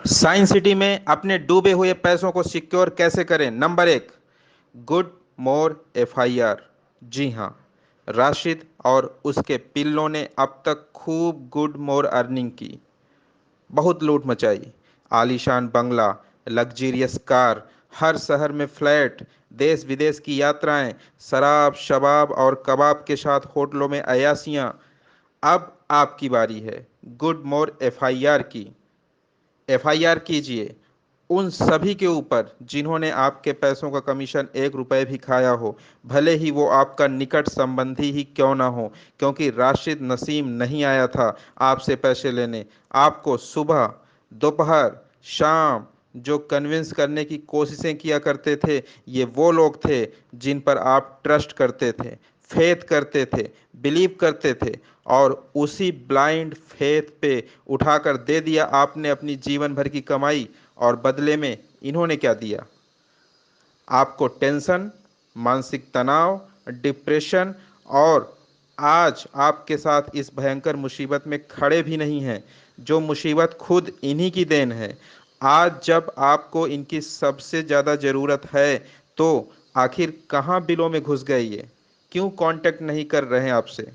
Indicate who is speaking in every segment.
Speaker 1: Science city में अपने डूबे हुए पैसों को सिक्योर कैसे करें? नंबर एक, गुड मोर एफआईआर। जी हाँ, राशिद और उसके पिल्लों ने अब तक खूब गुड मोर अर्निंग की, बहुत लूट मचाई। आलीशान बंगला, लग्जीरियस कार, हर शहर में फ्लैट, देश विदेश की यात्राएं, शराब शबाब और कबाब के साथ होटलों में अयासियां। अब आपकी बारी है गुड मोर एफआईआर की। एफआईआर कीजिए उन सभी के ऊपर जिन्होंने आपके पैसों का कमीशन 1 रुपए भी खाया हो, भले ही वो आपका निकट संबंधी ही क्यों ना हो। क्योंकि राशिद नसीम नहीं आया था आपसे पैसे लेने। आपको सुबह, दोपहर, शाम जो कन्विंस करने की कोशिशें किया करते थे, ये वो लोग थे जिन पर आप ट्रस्ट करते थे, फेथ करते थे, बिलीव करते थे। और उसी ब्लाइंड फेथ पे उठाकर दे दिया आपने अपनी जीवन भर की कमाई। और बदले में इन्होंने क्या दिया? आपको टेंशन, मानसिक तनाव, डिप्रेशन। और आज आपके साथ इस भयंकर मुसीबत में खड़े भी नहीं हैं, जो मुसीबत खुद इन्हीं की देन है। आज जब आपको इनकी सबसे ज़्यादा ज़रूरत है, तो आखिर कहाँ बिलों में घुस गए ये? क्यों कांटेक्ट नहीं कर रहे हैं आपसे?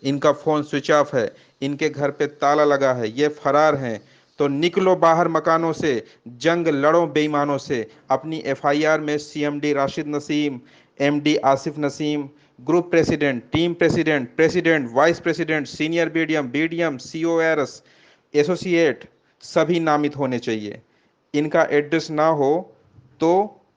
Speaker 1: इनका फ़ोन स्विच ऑफ है, इनके घर पे ताला लगा है, ये फरार हैं। तो निकलो बाहर मकानों से, जंग लड़ो बेईमानों से। अपनी एफआईआर में CMD Rashid Naseem, MD Asif Naseem, group president, team president, president, vice president, senior BDM, BDM, CORS, associate सभी नामित होने चाहिए। इनका एड्रेस ना हो तो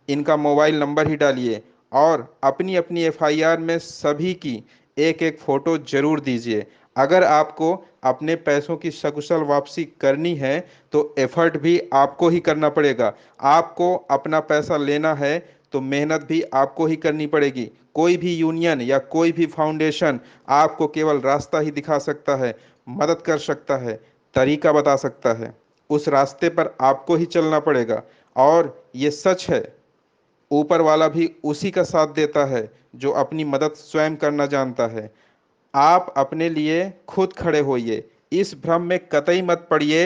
Speaker 1: इनका मोबाइल नंबर ही डालिए और अपनी अपनी एफआईआर में सभी की एक एक फोटो जरूर दीजिए। अगर आपको अपने पैसों की सकुशल वापसी करनी है तो एफर्ट भी आपको ही करना पड़ेगा। आपको अपना पैसा लेना है तो मेहनत भी आपको ही करनी पड़ेगी। कोई भी यूनियन या कोई भी फाउंडेशन आपको केवल रास्ता ही दिखा सकता है, मदद कर सकता है, तरीका बता सकता है। उस रास्ते पर आपको ही चलना पड़ेगा। और ये सच है, ऊपर वाला भी उसी का साथ देता है जो अपनी मदद स्वयं करना जानता है। आप अपने लिए खुद खड़े होइए। इस भ्रम में कतई मत पड़िए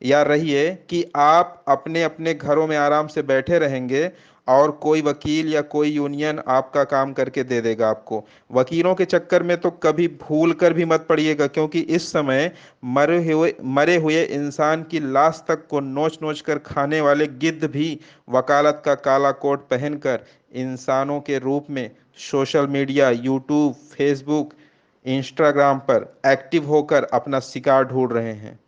Speaker 1: या रहिए कि आप अपने अपने घरों में आराम से बैठे रहेंगे और कोई वकील या कोई यूनियन आपका काम करके दे देगा आपको। वकीलों के चक्कर में तो कभी भूल कर भी मत पड़िएगा, क्योंकि इस समय मरे हुए इंसान की लाश तक को नोच नोच कर खाने वाले गिद्ध भी वकालत का काला कोट पहनकर इंसानों के रूप में social media, YouTube, Facebook, Instagram पर एक्टिव होकर अपना शिकार ढूंढ रहे हैं।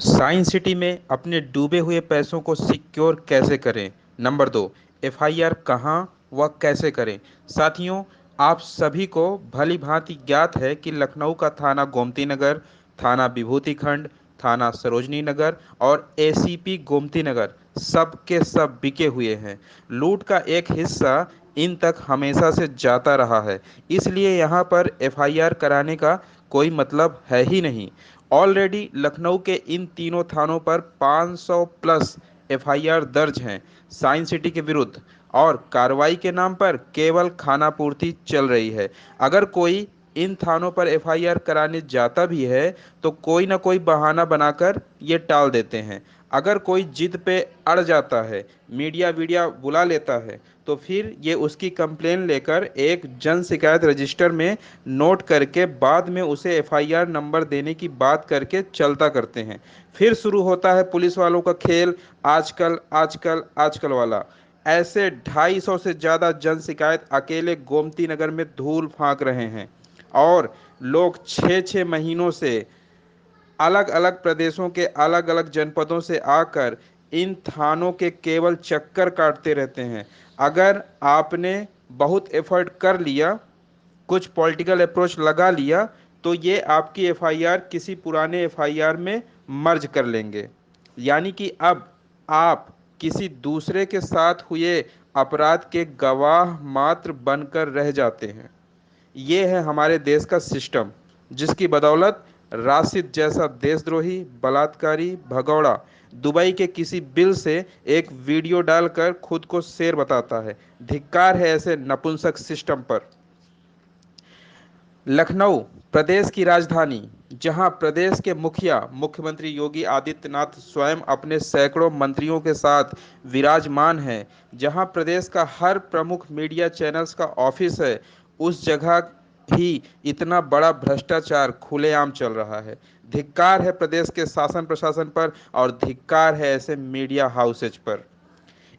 Speaker 1: साइंस सिटी में अपने डूबे हुए पैसों को सिक्योर कैसे करें? नंबर दो, एफआईआर कहाँ व कैसे करें? साथियों, आप सभी को भली भांति ज्ञात है कि लखनऊ का थाना गोमती नगर, थाना विभूति खंड, थाना सरोजनी नगर और एसीपी गोमती नगर सब के सब बिके हुए हैं। लूट का एक हिस्सा इन तक हमेशा से जाता रहा है, इसलिए यहाँ पर एफआईआर कराने का कोई मतलब है ही नहीं। ऑलरेडी लखनऊ के इन तीनों थानों पर 500 प्लस एफआईआर दर्ज हैं साइंस सिटी के विरुद्ध। और कार्रवाई के नाम पर केवल खाना पूर्ति चल रही है। अगर कोई इन थानों पर एफआईआर कराने जाता भी है तो कोई ना कोई बहाना बनाकर ये टाल देते हैं। अगर कोई जिद पे अड़ जाता है, मीडिया वीडिया बुला लेता है, तो फिर ये उसकी कंप्लेन लेकर एक जन शिकायत रजिस्टर में नोट करके बाद में उसे एफआईआर नंबर देने की बात करके चलता करते हैं। फिर शुरू होता है पुलिस वालों का खेल, आजकल आजकल आजकल वाला। ऐसे 250 से ज़्यादा जन शिकायत अकेले गोमती नगर में धूल फांक रहे हैं। और लोग 6 6 महीनों से अलग अलग प्रदेशों के अलग अलग जनपदों से आकर इन थानों के केवल चक्कर काटते रहते हैं। अगर आपने बहुत एफर्ट कर लिया, कुछ पॉलिटिकल अप्रोच लगा लिया, तो ये आपकी एफआईआर किसी पुराने एफआईआर में मर्ज कर लेंगे। यानी कि अब आप किसी दूसरे के साथ हुए अपराध के गवाह मात्र बनकर रह जाते हैं। ये है हमारे देश का सिस्टम, जिसकी बदौलत राशिद जैसा देशद्रोही, बलात्कारी, भगौड़ा दुबई के किसी बिल से एक वीडियो डालकर खुद को शेर बताता है। धिक्कार है ऐसे नपुंसक सिस्टम पर। लखनऊ प्रदेश की राजधानी, जहां प्रदेश के मुखिया मुख्यमंत्री योगी आदित्यनाथ स्वयं अपने सैकड़ों मंत्रियों के साथ विराजमान हैं, जहां प्रदेश का हर प्रमुख मीडिया चैनल्स का ऑफिस है, उस जगह ही इतना बड़ा भ्रष्टाचार खुलेआम चल रहा है। धिक्कार है प्रदेश के शासन प्रशासन पर और धिक्कार है ऐसे मीडिया हाउसेज पर।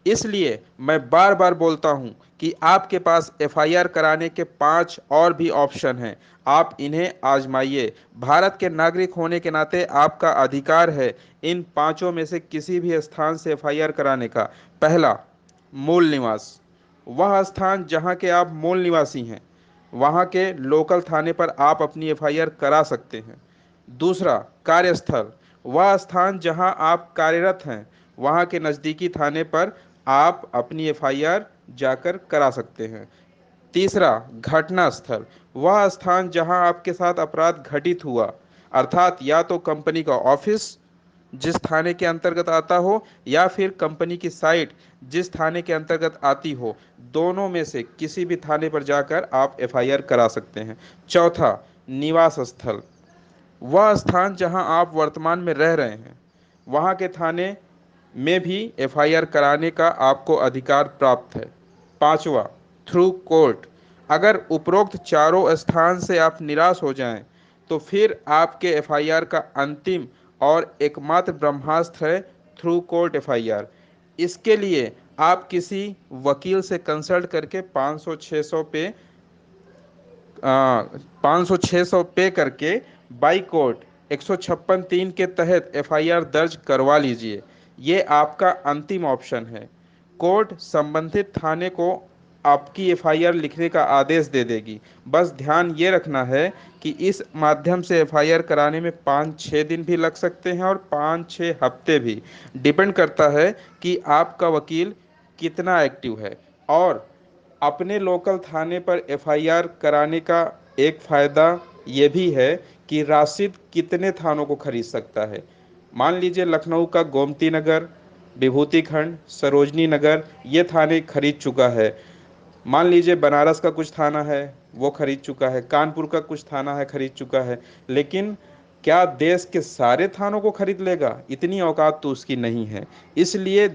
Speaker 1: इसलिए मैं बार बार बोलता हूं कि आपके पास एफआईआर कराने के 5 और भी ऑप्शन हैं। आप इन्हें आजमाइए। भारत के नागरिक होने के नाते आपका अधिकार है इन पांचों में से किसी भी स्थान से एफआईआर कराने का। पहला, मूल निवास, वह स्थान जहां के आप मूल निवासी हैं, वहां के लोकल थाने पर आप अपनी एफआईआर करा सकते हैं। दूसरा, कार्यस्थल, वह स्थान जहां आप कार्यरत हैं, वहां के नज़दीकी थाने पर आप अपनी एफआईआर जाकर करा सकते हैं। तीसरा, घटना स्थल, वह स्थान जहां आपके साथ अपराध घटित हुआ, अर्थात या तो कंपनी का ऑफिस जिस थाने के अंतर्गत आता हो या फिर कंपनी की साइट जिस थाने के अंतर्गत आती हो, दोनों में से किसी भी थाने पर जाकर आप एफआईआर करा सकते हैं। चौथा, निवास स्थल, वह स्थान जहां आप वर्तमान में रह रहे हैं, वहां के थाने में भी एफआईआर कराने का आपको अधिकार प्राप्त है। पांचवा, थ्रू कोर्ट, अगर उपरोक्त चारों स्थान से आप निराश हो जाएं, तो फिर आपके एफआईआर का अंतिम और एकमात्र ब्रह्मास्त्र है थ्रू कोर्ट एफआईआर। इसके लिए आप किसी वकील से कंसल्ट करके 500-600 पे 500-600 पे करके बाई कोर्ट 156(3) के तहत एफआईआर दर्ज करवा लीजिए। ये आपका अंतिम ऑप्शन है। कोर्ट संबंधित थाने को आपकी एफआईआर लिखने का आदेश दे देगी। बस ध्यान ये रखना है कि इस माध्यम से एफआईआर कराने में 5-6 दिन भी लग सकते हैं और 5-6 हफ्ते भी। डिपेंड करता है कि आपका वकील कितना एक्टिव है। और अपने लोकल थाने पर एफआईआर कराने का एक फ़ायदा ये भी है कि राशिद कितने थानों को खरीद सकता है। मान लीजिए लखनऊ का गोमती नगर, विभूति खंड, सरोजनी नगर ये थाने खरीद चुका है। मान लीजिए बनारस का कुछ थाना है, वो खरीद चुका है। कानपुर का कुछ थाना है, खरीद चुका है। लेकिन क्या देश के सारे थानों को खरीद लेगा? इतनी औकात तो उसकी नहीं है। इसलिए